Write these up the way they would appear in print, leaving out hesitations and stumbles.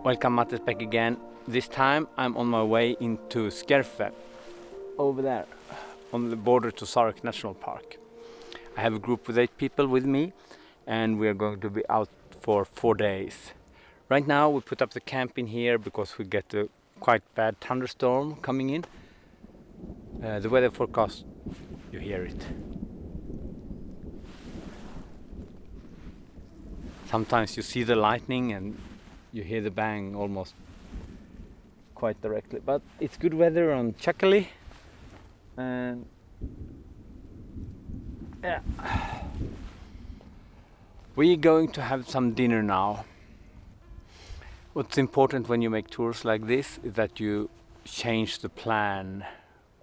Welcome, Matti back again. This time I'm on my way into Skierfe, over there, on the border to Sarek National Park. I have a group with 8 people with me, and we are going to be out for 4 days. Right now we put up the camp in here because we get a quite bad thunderstorm coming in. The weather forecast, you hear it. Sometimes you see the lightning and you hear the bang almost quite directly, but it's good weather on Chakali, and yeah, we're going to have some dinner now. What's important when you make tours like this is that you change the plan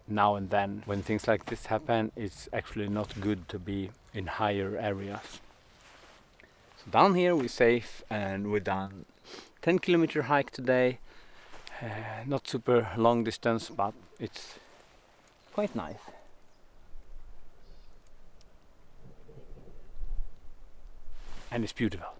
now and then. When things like this happen, it's actually not good to be in higher areas. So down here we're safe, and we're done 10-kilometer hike today. Not super long distance, but it's quite nice. And it's beautiful.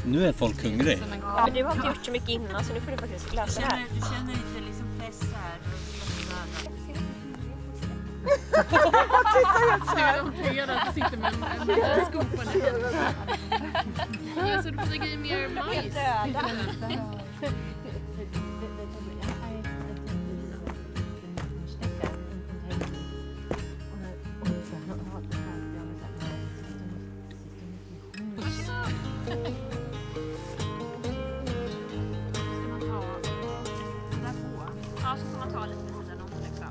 Nu är folk hungriga. Ja, men du har inte gjort så mycket innan, så nu får du faktiskt lösa det här. Du känner inte liksom press här? Titta, de tre där sitter med en skopa ner. Ja, så du får lägga i mer majs. Ja, så får man ta lite vid sidan om liksom.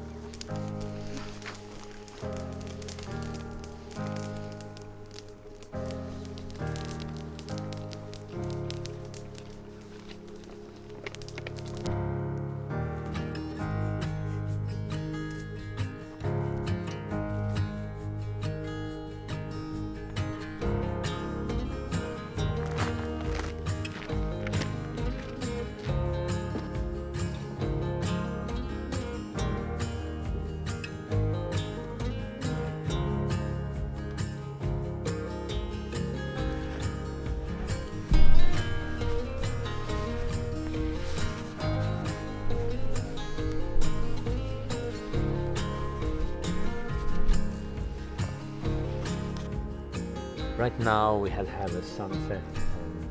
Right now we have a sunset, and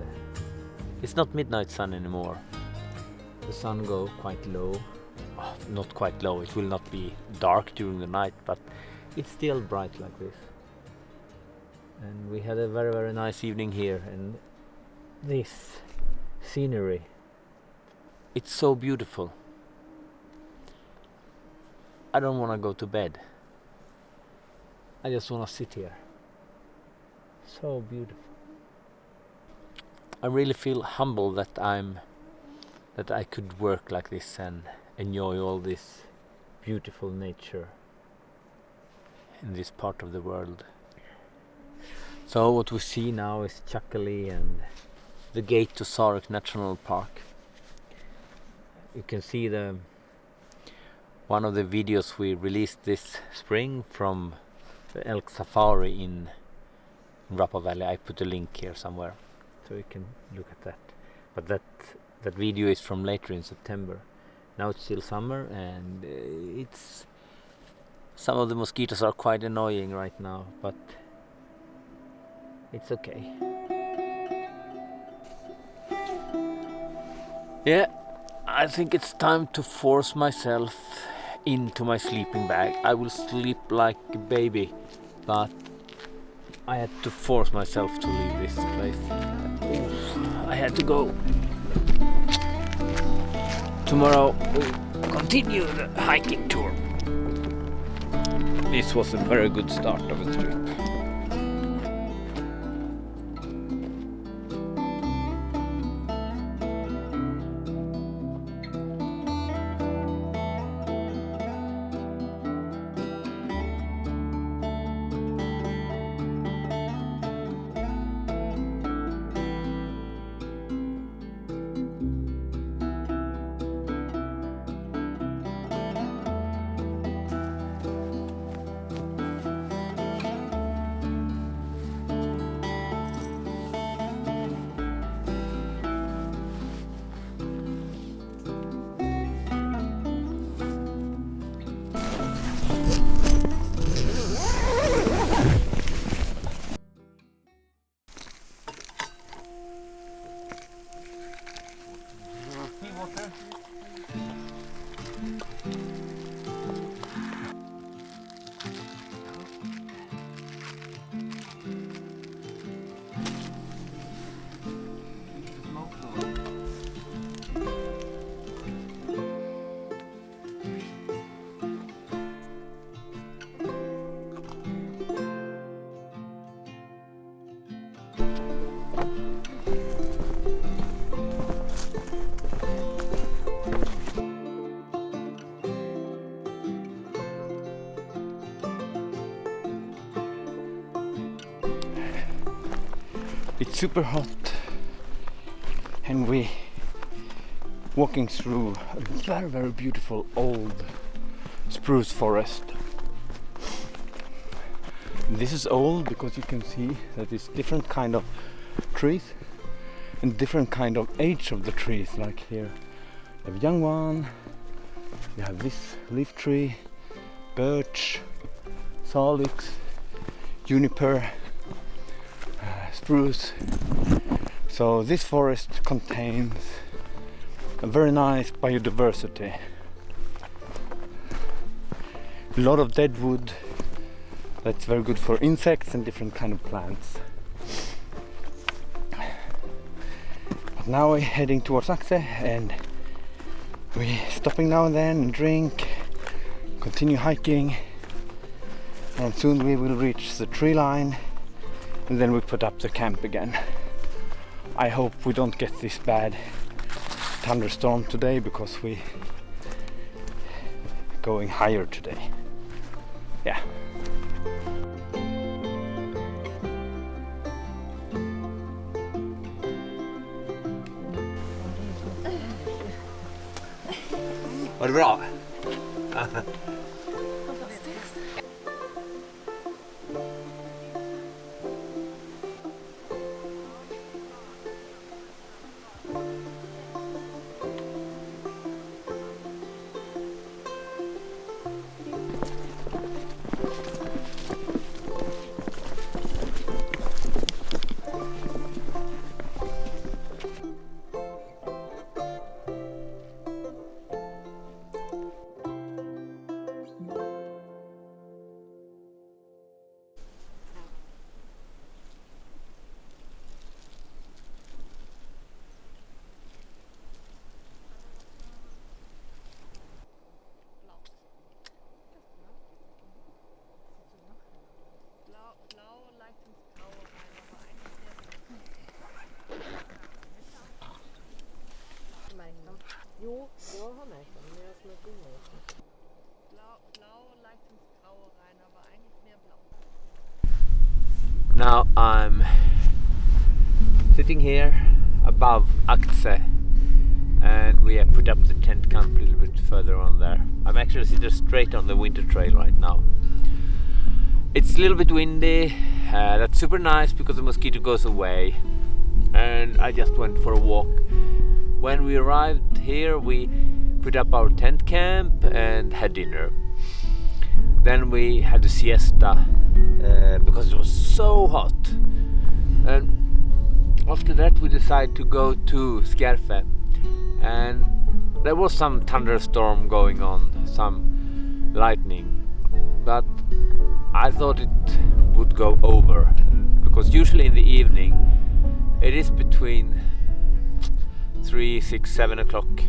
it's not midnight sun anymore. The sun goes quite low. Oh, not quite low, it will not be dark during the night, but it's still bright like this. And we had a very, very nice evening here, and this scenery, it's so beautiful. I don't want to go to bed. I just want to sit here. So beautiful. I really feel humble that I could work like this and enjoy all this beautiful nature in this part of the world. So what we see now is Chakali and the gate to Sarek National Park. You can see one of the videos we released this spring from the elk safari in Rapa Valley. I put a link here somewhere so you can look at that. But that video is from later in September. Now it's still summer, and it's some of the mosquitoes are quite annoying right now, but it's okay. Yeah, I think it's time to force myself into my sleeping bag. I will sleep like a baby, but I had to force myself to leave this place. I had to go. Tomorrow we'll continue the hiking tour. This was a very good start of the trip. It's super hot and we're walking through a very, very beautiful old spruce forest. This is old because you can see that it's different kind of trees and different kind of age of the trees. Like here you have a young one, you have this leaf tree, birch, salix, juniper, spruce. So this forest contains a very nice biodiversity. A lot of dead wood that's very good for insects and different kind of plants. But now we're heading towards Axe and we're stopping now and then and drink, continue hiking, and soon we will reach the tree line and then we put up the camp again. I hope we don't get this bad thunderstorm today because we're going higher today. Yeah. Var det bra? Jo, jag har märkt den, men jag smög in mig. Blau leicht ins Graue rein, aber eigentlich mehr blau. Now I'm sitting here above Axe and we have put up the tent camp a little bit further on there. I'm actually sitting straight on the winter trail right now. It's a little bit windy, that's super nice because the mosquito goes away, and I just went for a walk. When we arrived here we put up our tent camp and had dinner. Then we had a siesta because it was so hot, and after that we decided to go to Skierfe, and there was some thunderstorm going on, some lightning, but I thought it would go over, because usually in the evening it is between 3, 6, 7 o'clock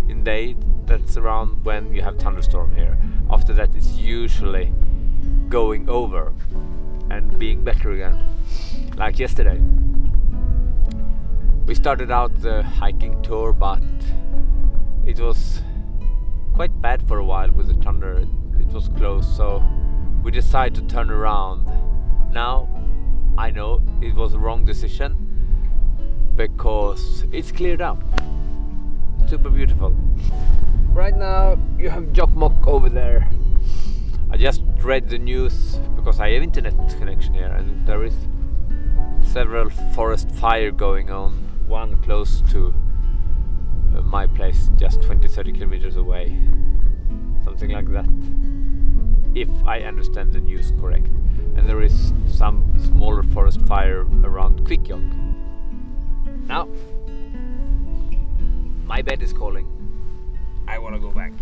in the day. That's around when you have thunderstorm here. After that it's usually going over and being better again, like yesterday. We started out the hiking tour, but it was quite bad for a while with the thunder. It was close, so we decided to turn around. Now I know it was a wrong decision because it's cleared up. Super beautiful. Right now you have Jokkmokk over there. I just read the news because I have internet connection here, and there is several forest fire going on. One close to my place, just 20-30 kilometers away. Something like that, if I understand the news correct. And there is some smaller forest fire around Kvikkjokk. Now, my bed is calling. I want to go back.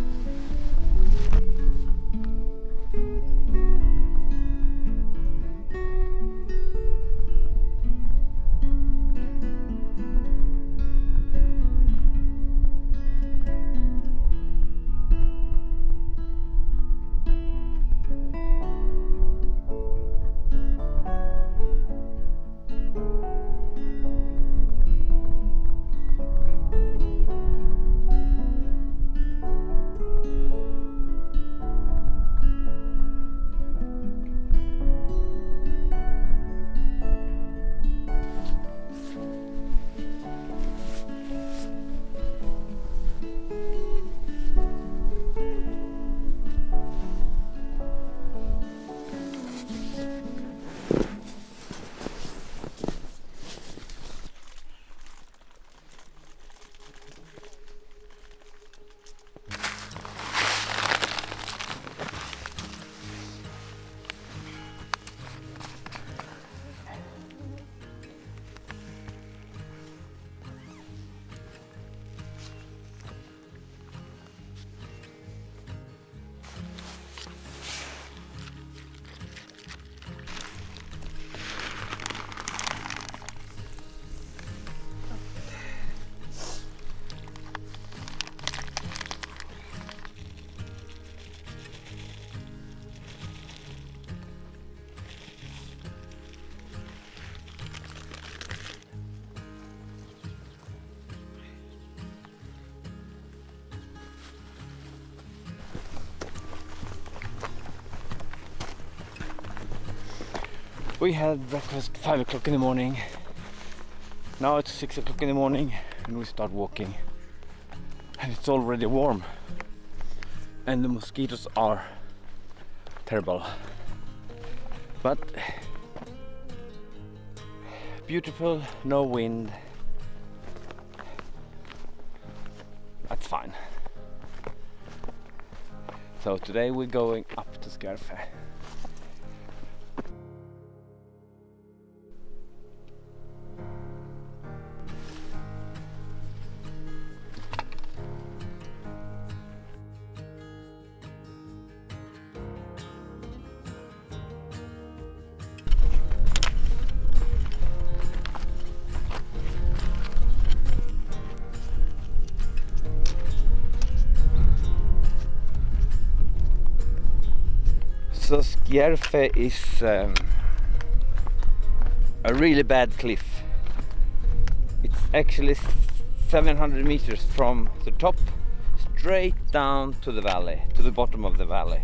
We had breakfast 5 o'clock in the morning. Now it's 6 o'clock in the morning and we start walking. And it's already warm. And the mosquitoes are terrible. But beautiful, no wind. That's fine. So today we're going up to Skierfe. So Skierfe is a really bad cliff. It's actually 700 meters from the top straight down to the valley, to the bottom of the valley.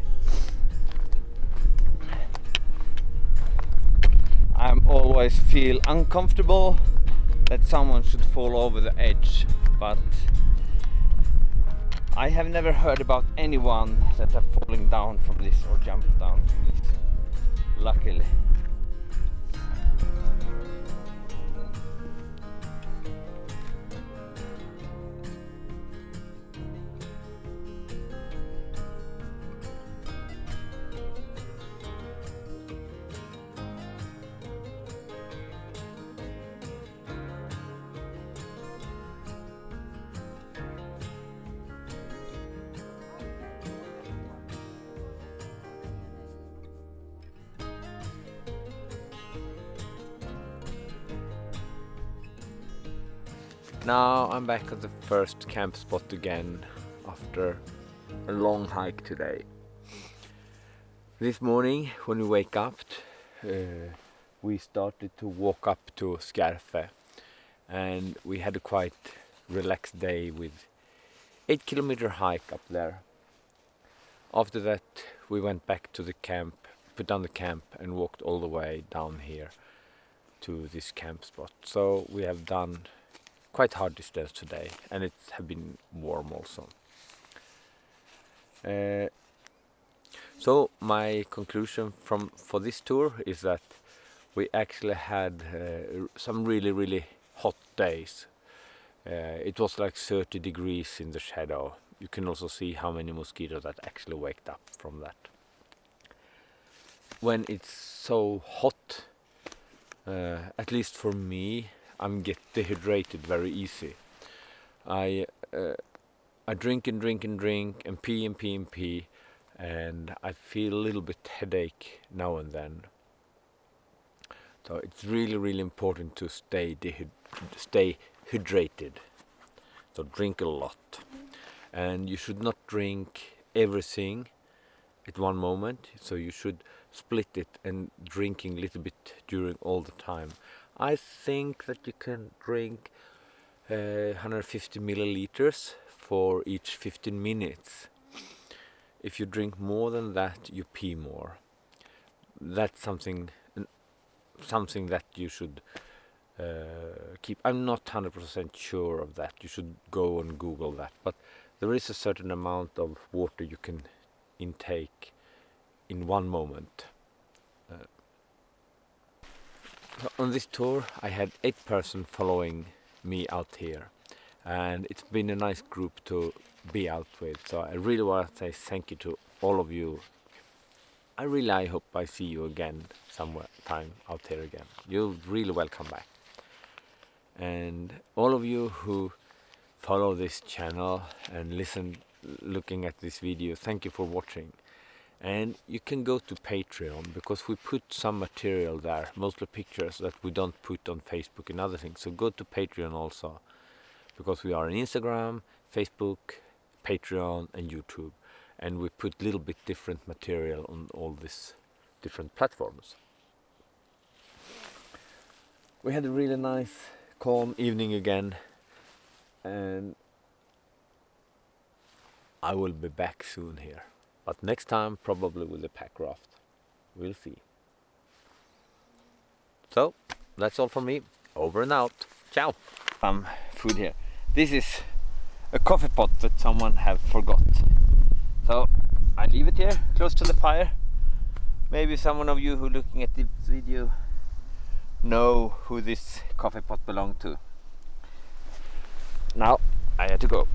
I always feel uncomfortable that someone should fall over the edge, but I have never heard about anyone that have fallen down from this or jumped down from this, luckily. Now I'm back at the first camp spot again after a long hike today. This morning when we wake up we started to walk up to Skierfe, and we had a quite relaxed day with 8-kilometer hike up there. After that we went back to the camp, put down the camp and walked all the way down here to this camp spot. So we have done quite hard distance today, and it has been warm also. So my conclusion for this tour is that we actually had some really hot days. It was like 30 degrees in the shadow. You can also see how many mosquitoes that actually waked up from that. When it's so hot, at least for me, I'm get dehydrated very easy. I drink and pee, and I feel a little bit headache now and then. So it's really important to stay hydrated. So drink a lot, and you should not drink everything at one moment. So you should split it and drinking a little bit during all the time. I think that you can drink 150 milliliters for each 15 minutes. If you drink more than that, you pee more. That's something that you should keep. I'm not 100% sure of that. You should go and Google that. But there is a certain amount of water you can intake in one moment. On this tour I had 8 persons following me out here, and it's been a nice group to be out with. So I really want to say thank you to all of you. I hope I see you again somewhere time out here again. You're really welcome back. And all of you who follow this channel and looking at this video, thank you for watching. And you can go to Patreon, because we put some material there, mostly pictures that we don't put on Facebook and other things. So go to Patreon also, because we are on Instagram, Facebook, Patreon and YouTube, and we put little bit different material on all these different platforms. We had a really nice calm evening again, and I will be back soon here, but next time probably with a pack raft. We'll see. So that's all from me. Over and out. Ciao. Some food here. This is a coffee pot that someone have forgot. So I leave it here close to the fire. Maybe someone of you who looking at this video know who this coffee pot belonged to. Now I have to go.